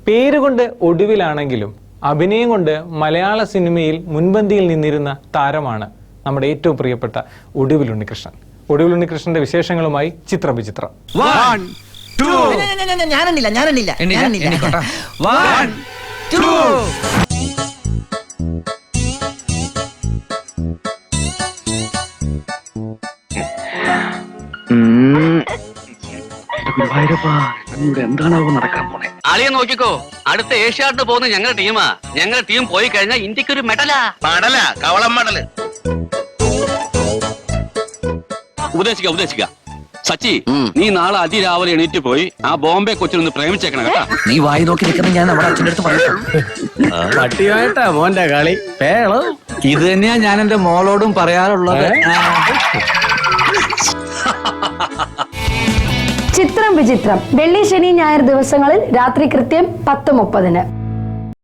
പേരുകൊണ്ട് ഒടുവിലാണെങ്കിലും അഭിനയം കൊണ്ട് മലയാള സിനിമയിൽ മുൻപന്തിയിൽ നിന്നിരുന്ന താരമാണ് നമ്മുടെ ഏറ്റവും പ്രിയപ്പെട്ട ഒടുവിൽ ഉണ്ണികൃഷ്ണൻ. ഒടുവിൽ ഉണ്ണികൃഷ്ണന്റെ വിശേഷങ്ങളുമായി ചിത്രവിചിത്രം. എന്താണാവോ നടക്കാൻ പോണേ? ആളിയെ നോക്കിക്കോ, അടുത്ത ഏഷ്യാഡിന് പോകുന്ന ഞങ്ങളുടെ ടീമാ. ഞങ്ങളുടെ ടീം പോയി കഴിഞ്ഞാൽ ഇന്ത്യക്ക് ഒരു മെഡലാ. കവളം മെഡല്. ഉപദേശിക്ക സച്ചി, നീ നാളെ അതിരാവിലെ എണീറ്റ് പോയി ആ ബോംബെ കൊച്ചിനൊന്ന് പ്രേമിച്ചേക്കണം കേട്ടാ. നീ വായി നോക്കി നിൽക്കുന്ന ഞാൻ നമ്മുടെ അച്ഛൻ്റെ അടുത്ത് പറയാം. പട്ടിയായിട്ടാ മോന്റെ കളി. ഇത് തന്നെയാ ഞാൻ എന്റെ മോളോടും പറയാറുള്ളത്. ചിത്രം വിചിത്രം വെള്ളി, ശനി, ഞായർ ദിവസങ്ങളിൽ രാത്രി കൃത്യം 10:30.